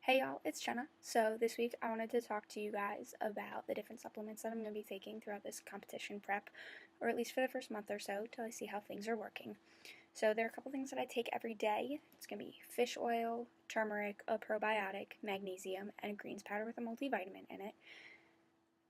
Hey y'all, it's Jenna. So this week I wanted to talk to you guys about the different supplements that I'm going to be taking throughout this competition prep, or at least for the first month or so, till I see how things are working. So there are a couple things that I take every day. It's going to be fish oil, turmeric, a probiotic, magnesium, and a greens powder with a multivitamin in it.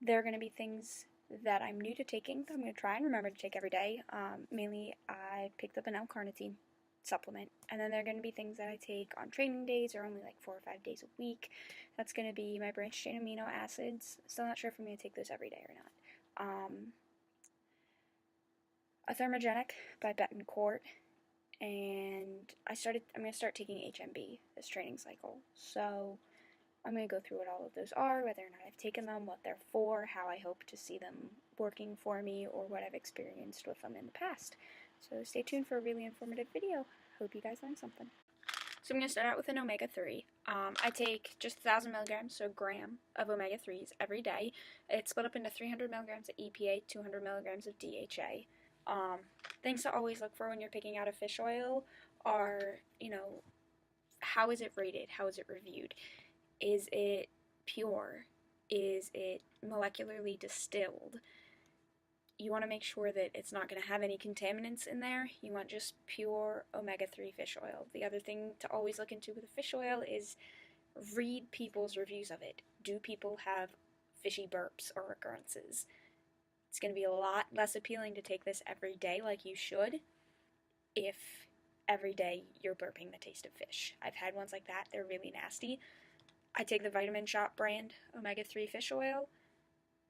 There are going to be things that I'm new to taking that I'm going to try and remember to take every day. Mainly I picked up an L-Carnitine supplement, and then there are going to be things that I take on training days or only like 4 or 5 days a week. That's going to be my branched chain amino acids. Still not sure if I'm going to take those every day or not. A Thermogenic by Betancourt, and I'm going to start taking HMB this training cycle. So I'm going to go through what all of those are, whether or not I've taken them, what they're for, how I hope to see them working for me, or what I've experienced with them in the past. So stay tuned for a really informative video. Hope you guys learned something. So I'm going to start out with an omega-3. I take just 1,000 milligrams, so a gram of omega-3s every day. It's split up into 300 milligrams of EPA, 200 milligrams of DHA. Things to always look for when you're picking out a fish oil are, how is it rated? How is it reviewed? Is it pure? Is it molecularly distilled? You want to make sure that it's not going to have any contaminants in there. You want just pure omega-3 fish oil. The other thing to always look into with a fish oil is read people's reviews of it. Do people have fishy burps or recurrences? It's going to be a lot less appealing to take this every day like you should if every day you're burping the taste of fish. I've had ones like that. They're really nasty. I take the Vitamin Shoppe brand omega-3 fish oil.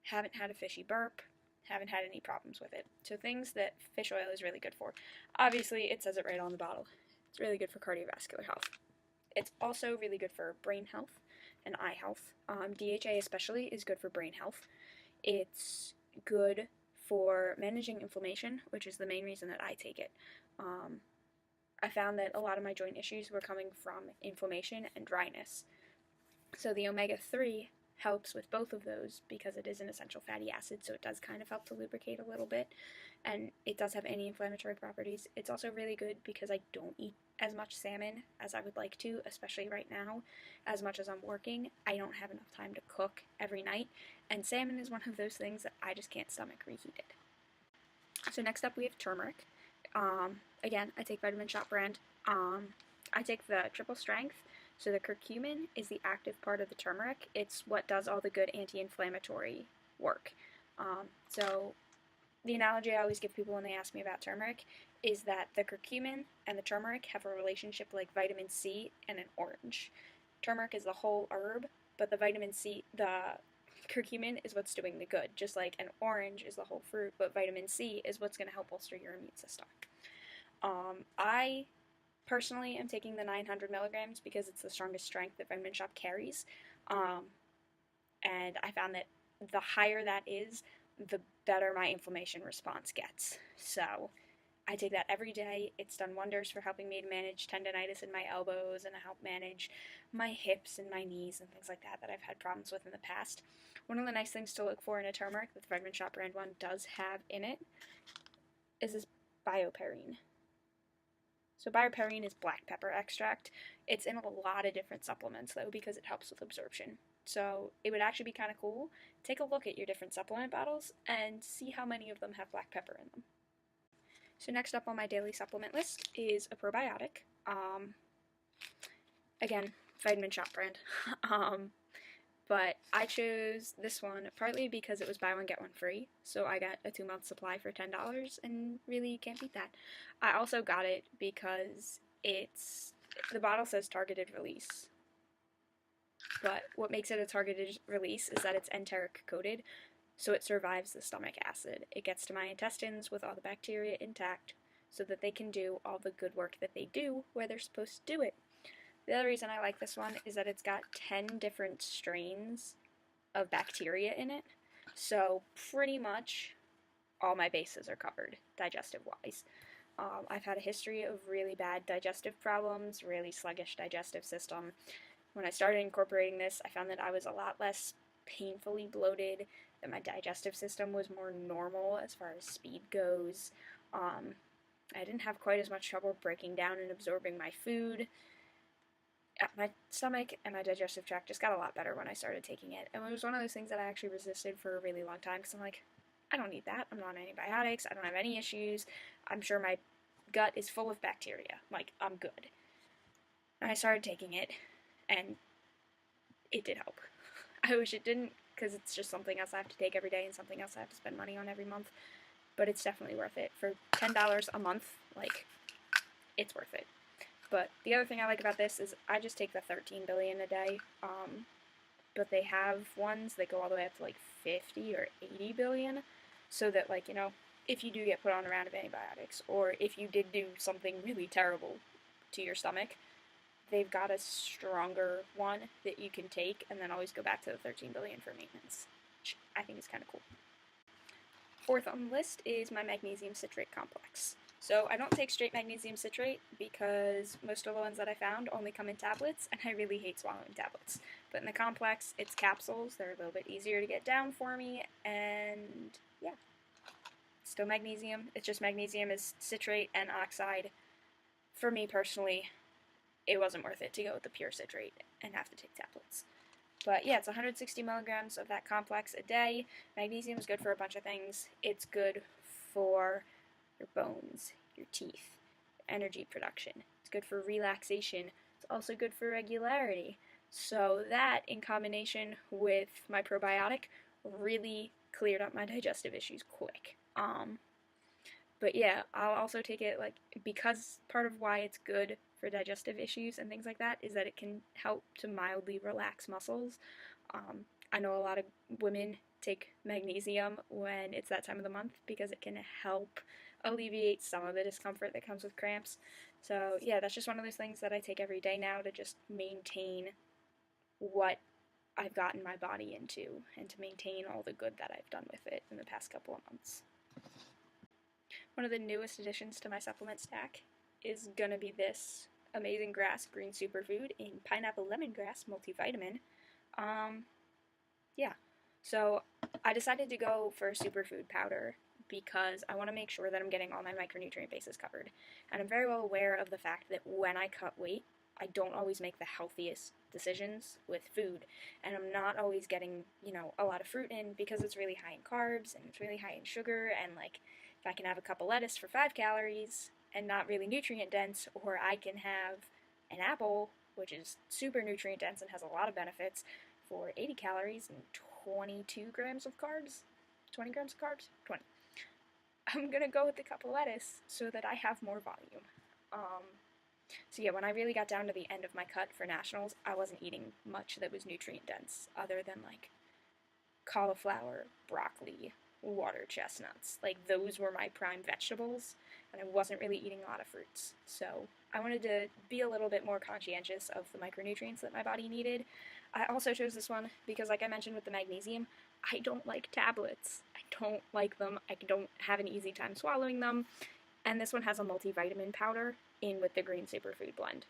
Haven't had a fishy burp. Haven't had any problems with it. So things that fish oil is really good for. Obviously, it says it right on the bottle. It's really good for cardiovascular health. It's also really good for brain health and eye health. DHA especially is good for brain health. It's good for managing inflammation, which is the main reason that I take it. I found that a lot of my joint issues were coming from inflammation and dryness. So the omega-3 helps with both of those because it is an essential fatty acid, so it does kind of help to lubricate a little bit, and it does have anti-inflammatory properties. It's also really good because I don't eat as much salmon as I would like to, especially right now. As much as I'm working, I don't have enough time to cook every night, and salmon is one of those things that I just can't stomach reheated. So next up we have turmeric. Again, I take Vitamin Shoppe brand. I take the triple strength. So the curcumin is the active part of the turmeric. It's what does all the good anti-inflammatory work. So the analogy I always give people when they ask me about turmeric is that the curcumin and the turmeric have a relationship like vitamin C and an orange. Turmeric is the whole herb, but the curcumin is what's doing the good. Just like an orange is the whole fruit, but vitamin C is what's going to help bolster your immune system. I personally am taking the 900 milligrams because it's the strongest strength that Vitamin Shoppe carries. And I found that the higher that is, the better my inflammation response gets. So I take that every day. It's done wonders for helping me to manage tendonitis in my elbows and to help manage my hips and my knees and things like that I've had problems with in the past. One of the nice things to look for in a turmeric that the Vitamin Shoppe brand one does have in it is this bioperine. So bioperine is black pepper extract. It's in a lot of different supplements though because it helps with absorption. So it would actually be kind of cool. Take a look at your different supplement bottles and see how many of them have black pepper in them. So next up on my daily supplement list is a probiotic. Again, Vitamin Shoppe brand. But I chose this one partly because it was buy one get one free, so I got a 2-month supply for $10, and really you can't beat that. I also got it because the bottle says targeted release, but what makes it a targeted release is that it's enteric coated, so it survives the stomach acid. It gets to my intestines with all the bacteria intact, so that they can do all the good work that they do where they're supposed to do it. The other reason I like this one is that it's got 10 different strains of bacteria in it, so pretty much all my bases are covered, digestive-wise. I've had a history of really bad digestive problems, really sluggish digestive system. When I started incorporating this, I found that I was a lot less painfully bloated, that my digestive system was more normal as far as speed goes. I didn't have quite as much trouble breaking down and absorbing my food. my stomach and my digestive tract just got a lot better when I started taking it. And it was one of those things that I actually resisted for a really long time because I'm like, I don't need that. I'm not on antibiotics. I don't have any issues. I'm sure my gut is full of bacteria. Like, I'm good. And I started taking it, and it did help. I wish it didn't, because it's just something else I have to take every day and something else I have to spend money on every month. But it's definitely worth it. For $10 a month, like, it's worth it. But the other thing I like about this is I just take the 13 billion a day. But they have ones that go all the way up to like 50 or 80 billion. So that, like, you know, if you do get put on a round of antibiotics, or if you did do something really terrible to your stomach, they've got a stronger one that you can take and then always go back to the 13 billion for maintenance, which I think is kind of cool. Fourth on the list is my magnesium citrate complex. So I don't take straight magnesium citrate because most of the ones that I found only come in tablets, and I really hate swallowing tablets. But in the complex, it's capsules. They're a little bit easier to get down for me, and yeah. Still magnesium. It's just magnesium is citrate and oxide. For me personally, it wasn't worth it to go with the pure citrate and have to take tablets. But yeah, it's 160 milligrams of that complex a day. Magnesium is good for a bunch of things. It's good for your bones, your teeth, energy production. It's good for relaxation. It's also good for regularity. So that, in combination with my probiotic, really cleared up my digestive issues quick. But yeah, I'll also take it, like, because part of why it's good for digestive issues and things like that is that it can help to mildly relax muscles. I know a lot of women take magnesium when it's that time of the month because it can help alleviate some of the discomfort that comes with cramps. So yeah, that's just one of those things that I take every day now to just maintain what I've gotten my body into and to maintain all the good that I've done with it in the past couple of months. One of the newest additions to my supplement stack is gonna be this amazing grass green superfood in pineapple lemongrass multivitamin. Yeah, so I decided to go for a superfood powder because I want to make sure that I'm getting all my micronutrient bases covered. And I'm very well aware of the fact that when I cut weight, I don't always make the healthiest decisions with food. And I'm not always getting, you know, a lot of fruit in because it's really high in carbs and it's really high in sugar. And, like, if I can have a cup of lettuce for 5 calories and not really nutrient dense, or I can have an apple, which is super nutrient dense and has a lot of benefits, for 80 calories and 22 grams of carbs. 20 grams of carbs? 20. I'm gonna go with the cup of lettuce so that I have more volume. So yeah, when I really got down to the end of my cut for nationals, I wasn't eating much that was nutrient dense other than, like, cauliflower, broccoli, water chestnuts. Like, those were my prime vegetables, and I wasn't really eating a lot of fruits. So I wanted to be a little bit more conscientious of the micronutrients that my body needed. I also chose this one because, like I mentioned with the magnesium, I don't like tablets. I don't like them. I don't have an easy time swallowing them. And this one has a multivitamin powder in with the green superfood blend.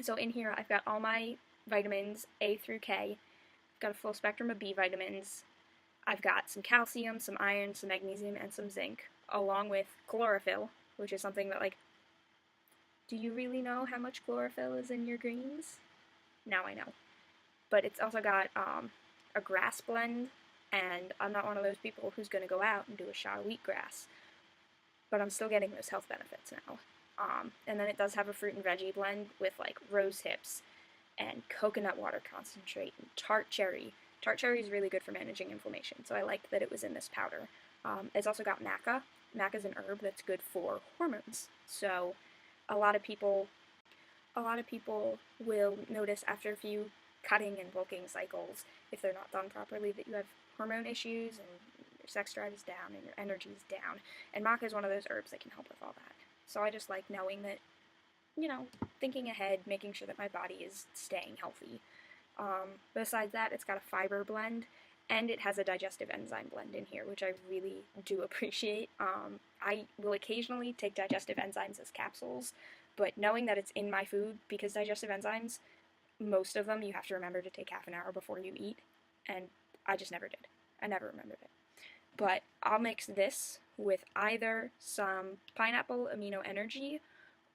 So in here, I've got all my vitamins A through K. I've got a full spectrum of B vitamins. I've got some calcium, some iron, some magnesium, and some zinc, along with chlorophyll, which is something that, like, do you really know how much chlorophyll is in your greens? Now I know. But it's also got a grass blend, and I'm not one of those people who's going to go out and do a shot of wheatgrass, but I'm still getting those health benefits now. And then it does have a fruit and veggie blend with, like, rose hips and coconut water concentrate and tart cherry. Tart cherry is really good for managing inflammation, so I liked that it was in this powder. It's also got maca. Maca is an herb that's good for hormones. So a lot of people will notice after a few cutting and bulking cycles, if they're not done properly, that you have hormone issues and your sex drive is down and your energy is down. And maca is one of those herbs that can help with all that. So I just like knowing that, you know, thinking ahead, making sure that my body is staying healthy. Besides that, it's got a fiber blend, and it has a digestive enzyme blend in here, which I really do appreciate. I will occasionally take digestive enzymes as capsules, but knowing that it's in my food, because digestive enzymes, most of them you have to remember to take half an hour before you eat, and I just never did. I never remembered it. But I'll mix this with either some pineapple amino energy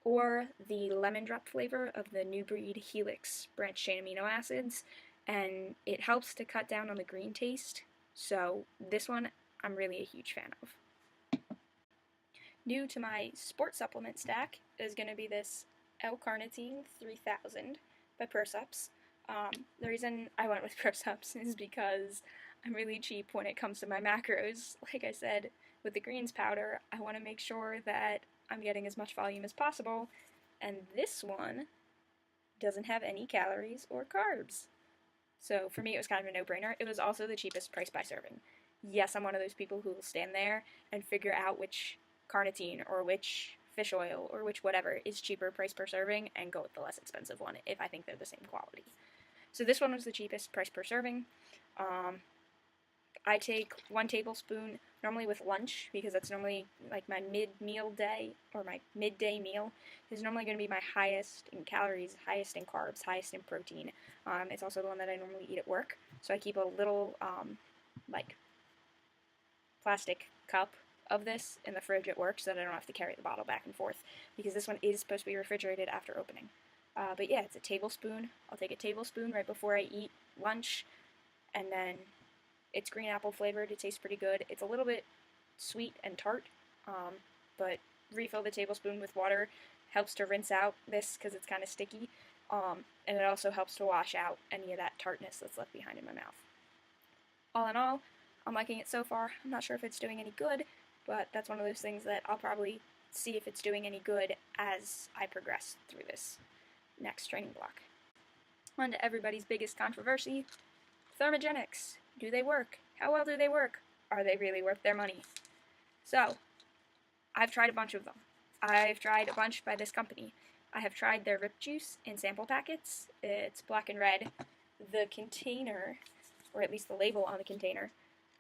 or the lemon drop flavor of the New Breed Helix branched chain amino acids, and it helps to cut down on the green taste. So this one I'm really a huge fan of. New to my sports supplement stack is going to be this L-Carnitine 3000 by ProSupps. The reason I went with ProSupps is because I'm really cheap when it comes to my macros. Like I said, with the greens powder, I want to make sure that I'm getting as much volume as possible, and this one doesn't have any calories or carbs. So for me, it was kind of a no-brainer. It was also the cheapest price by serving. Yes, I'm one of those people who will stand there and figure out which carnitine or which fish oil or which whatever is cheaper price per serving and go with the less expensive one if I think they're the same quality. So this one was the cheapest price per serving. I take 1 tablespoon normally with lunch because that's normally like my mid-meal day, or my midday meal is normally going to be my highest in calories, highest in carbs, highest in protein. It's also the one that I normally eat at work, so I keep a little like plastic cup of this in the fridge at work so that I don't have to carry the bottle back and forth, because this one is supposed to be refrigerated after opening. But yeah, it's a tablespoon. I'll take a tablespoon right before I eat lunch, and then it's green apple flavored. It tastes pretty good. It's a little bit sweet and tart, but refill the tablespoon with water. Helps to rinse out this because it's kind of sticky, and it also helps to wash out any of that tartness that's left behind in my mouth. All in all, I'm liking it so far. I'm not sure if it's doing any good, but that's one of those things that I'll probably see if it's doing any good as I progress through this next training block. On to everybody's biggest controversy, Thermogenics. Do they work? How well do they work? Are they really worth their money? So, I've tried a bunch of them. I've tried a bunch by this company. I have tried their Rip Juice in sample packets. It's black and red. The container, or at least the label on the container,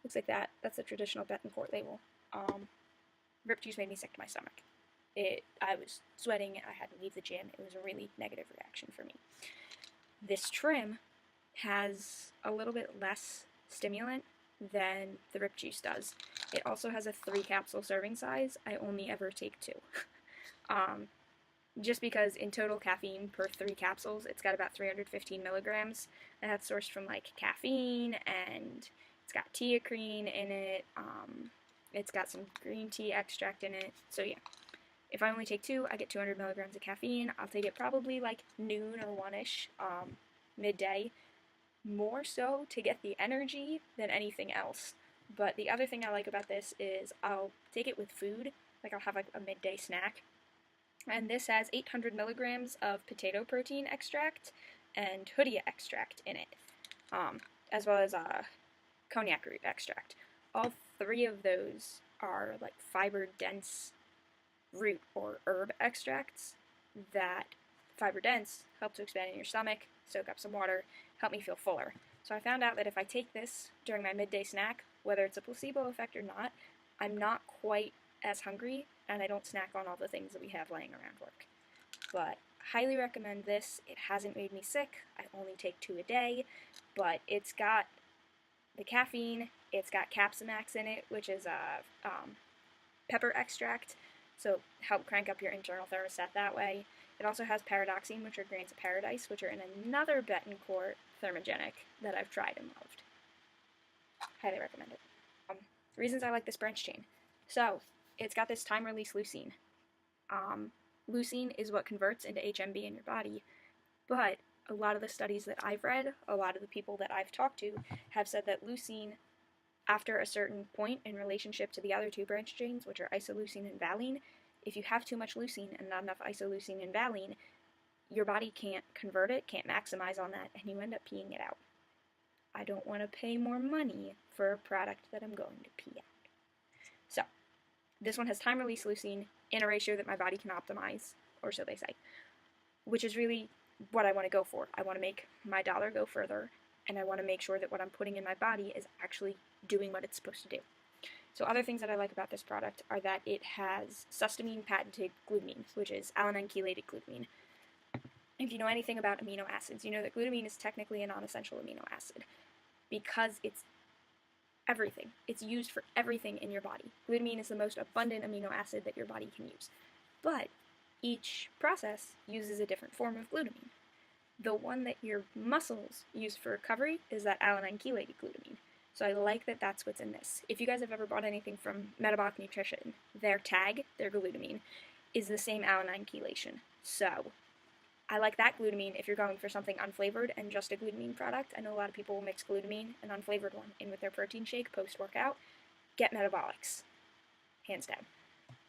looks like that. That's the traditional Betancourt label. Rip Juice made me sick to my stomach. I was sweating, I had to leave the gym. It was a really negative reaction for me. This trim has a little bit less stimulant than the Rip Juice does. It also has a 3 capsule serving size. I only ever take 2. Just because in total caffeine per 3 capsules, it's got about 315 milligrams, and that's sourced from like caffeine, and it's got teacrine in it, it's got some green tea extract in it, so yeah. If I only take 2, I get 200 milligrams of caffeine. I'll take it probably like noon or 1-ish, midday, more so to get the energy than anything else. But the other thing I like about this is I'll take it with food, like I'll have like a midday snack, and this has 800 milligrams of potato protein extract and Hoodia extract in it, as well as cognac root extract. All 3 of those are like fiber-dense root or herb extracts that fiber-dense help to expand in your stomach, soak up some water, help me feel fuller. So I found out that if I take this during my midday snack, whether it's a placebo effect or not, I'm not quite as hungry, and I don't snack on all the things that we have laying around work. But highly recommend this. It hasn't made me sick. I only take 2 a day, but it's got the caffeine, it's got Capsimax in it, which is a pepper extract, so help crank up your internal thermostat that way. It also has paradoxine, which are grains of paradise, which are in another Betancourt Thermogenic that I've tried and loved. Highly recommend it. Reasons I like this branch chain. So, it's got this time-release leucine. Leucine is what converts into HMB in your body, but a lot of the studies that I've read, a lot of the people that I've talked to, have said that leucine, after a certain point in relationship to the other 2 branch chains, which are isoleucine and valine, if you have too much leucine and not enough isoleucine and valine, your body can't convert it, can't maximize on that, and you end up peeing it out. I don't want to pay more money for a product that I'm going to pee out. So, this one has time-release leucine in a ratio that my body can optimize, or so they say, which is really what I want to go for. I want to make my dollar go further, and I want to make sure that what I'm putting in my body is actually doing what it's supposed to do. So other things that I like about this product are that it has sustamine patented glutamine, which is alanine chelated glutamine. If you know anything about amino acids, you know that glutamine is technically a non-essential amino acid because it's everything. It's used for everything in your body. Glutamine is the most abundant amino acid that your body can use. But each process uses a different form of glutamine. The one that your muscles use for recovery is that alanine chelated glutamine. So I like that that's what's in this. If you guys have ever bought anything from Metabolic Nutrition, their tag, their glutamine, is the same alanine chelation. So I like that glutamine if you're going for something unflavored and just a glutamine product. I know a lot of people will mix glutamine, an unflavored one, in with their protein shake post-workout. Get Metabolics, hands down.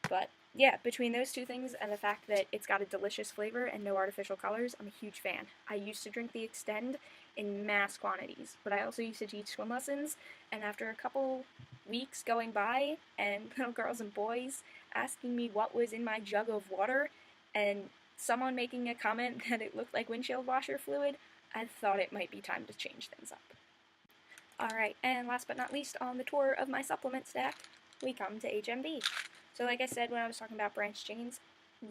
But yeah, between those two things and the fact that it's got a delicious flavor and no artificial colors, I'm a huge fan. I used to drink the Extend in mass quantities, but I also used to teach swim lessons, and after a couple weeks going by and little girls and boys asking me what was in my jug of water and someone making a comment that it looked like windshield washer fluid, I thought it might be time to change things up. Alright, and last but not least on the tour of my supplement stack, we come to HMB. So like I said when I was talking about branch chains,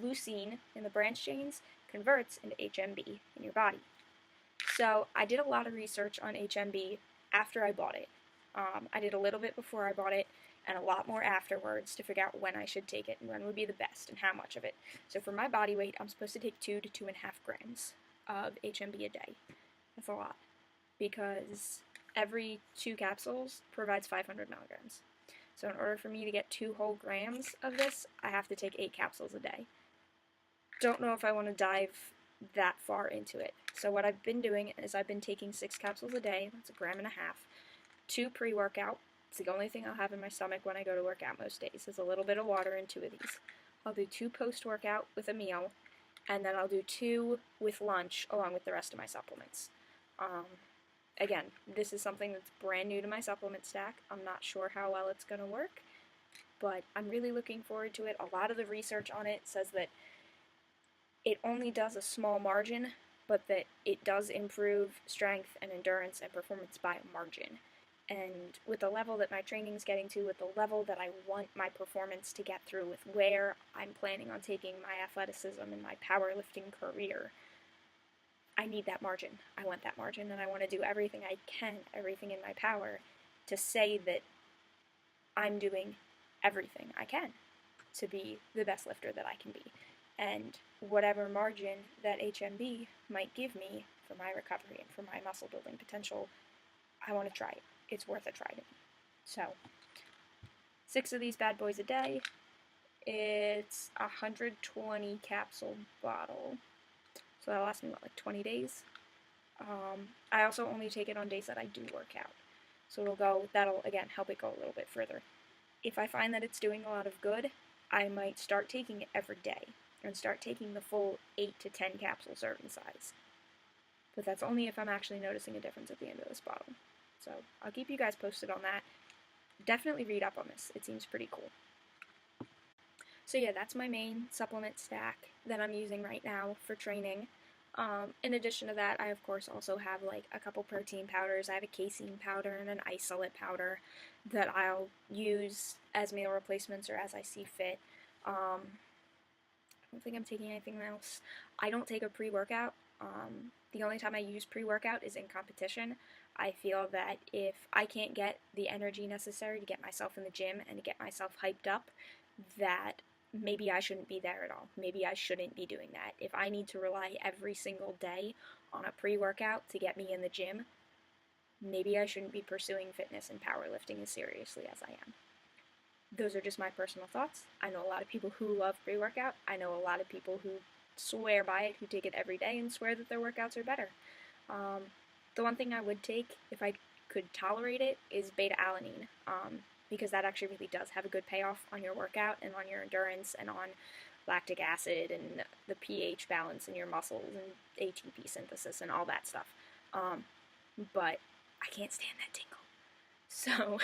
leucine in the branch chains converts into HMB in your body. So I did a lot of research on HMB after I bought it. I did a little bit before I bought it and a lot more afterwards to figure out when I should take it and when would be the best and how much of it. So for my body weight, I'm supposed to take 2 to 2.5 grams of HMB a day. That's a lot because every 2 capsules provides 500 milligrams. So in order for me to get 2 whole grams of this, I have to take 8 capsules a day. Don't know if I want to dive that far into it. So what I've been doing is I've been taking 6 capsules a day, that's 1.5 grams, 2 pre-workout. It's the only thing I'll have in my stomach when I go to work out most days, is a little bit of water in 2 of these. I'll do 2 post-workout with a meal, and then I'll do 2 with lunch along with the rest of my supplements. Again, this is something that's brand new to my supplement stack. I'm not sure how well it's going to work, but I'm really looking forward to it. A lot of the research on it says that it only does a small margin, but that it does improve strength and endurance and performance by a margin. And with the level that my training's getting to, with the level that I want my performance to get through, with where I'm planning on taking my athleticism and my powerlifting career, I need that margin. I want that margin, and I want to do everything I can, everything in my power, to say that I'm doing everything I can to be the best lifter that I can be. And whatever margin that HMB might give me for my recovery and for my muscle building potential, I want to try it. It's worth a try to me. So, 6 of these bad boys a day. It's a 120 capsule bottle. So that'll last me, what, like 20 days? I also only take it on days that I do work out. So that'll, again, help it go a little bit further. If I find that it's doing a lot of good, I might start taking it every day and start taking the full 8 to 10 capsule serving size. But that's only if I'm actually noticing a difference at the end of this bottle. So I'll keep you guys posted on that. Definitely read up on this. It seems pretty cool. So yeah, that's my main supplement stack that I'm using right now for training. In addition to that, I of course also have like a couple protein powders. I have a casein powder and an isolate powder that I'll use as meal replacements or as I see fit. I don't think I'm taking anything else. I don't take a pre-workout. The only time I use pre-workout is in competition. I feel that if I can't get the energy necessary to get myself in the gym and to get myself hyped up, that maybe I shouldn't be there at all. Maybe I shouldn't be doing that. If I need to rely every single day on a pre-workout to get me in the gym, maybe I shouldn't be pursuing fitness and powerlifting as seriously as I am. Those are just my personal thoughts. I know a lot of people who love pre-workout. I know a lot of people who swear by it, who take it every day and swear that their workouts are better. The one thing I would take, if I could tolerate it, is beta-alanine, because that actually really does have a good payoff on your workout and on your endurance and on lactic acid and the pH balance in your muscles and ATP synthesis and all that stuff. But I can't stand that tingle. So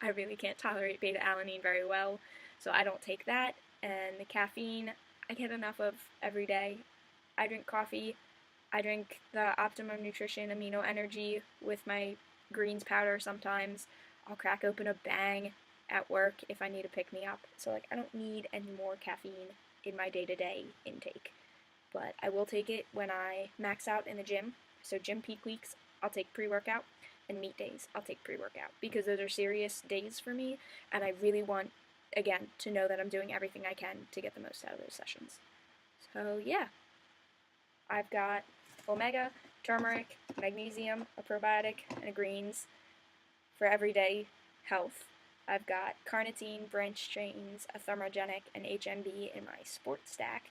I really can't tolerate beta-alanine very well, so I don't take that. And the caffeine, I get enough of every day. I drink coffee. I drink the Optimum Nutrition Amino Energy with my greens powder sometimes. I'll crack open a Bang at work if I need a pick-me-up. So, I don't need any more caffeine in my day-to-day intake. But I will take it when I max out in the gym. So gym peak weeks, I'll take pre-workout. And meet days, I'll take pre-workout. Because those are serious days for me. And I really want, again, to know that I'm doing everything I can to get the most out of those sessions. So yeah, I've got omega, turmeric, magnesium, a probiotic, and a greens for everyday health. I've got carnitine, branched chains, a thermogenic, and HMB in my sports stack.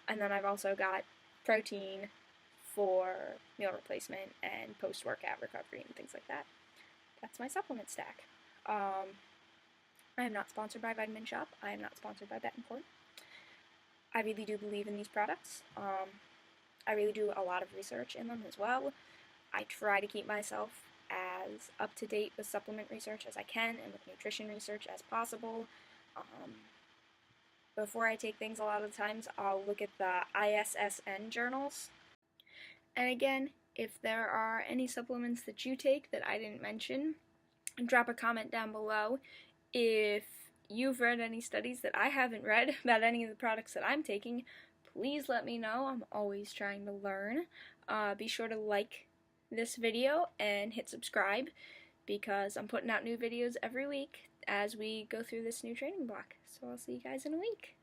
And then I've also got protein for meal replacement and post-workout recovery and things like that. That's my supplement stack. I am not sponsored by Vitamin Shoppe. I am not sponsored by Betancourt. I really do believe in these products. I really do a lot of research in them as well. I try to keep myself as up-to-date with supplement research as I can and with nutrition research as possible. Before I take things, a lot of the times I'll look at the ISSN journals. And again, if there are any supplements that you take that I didn't mention, drop a comment down below. If you've read any studies that I haven't read about any of the products that I'm taking, please let me know. I'm always trying to learn. Be sure to like this video and hit subscribe, because I'm putting out new videos every week as we go through this new training block. So I'll see you guys in a week.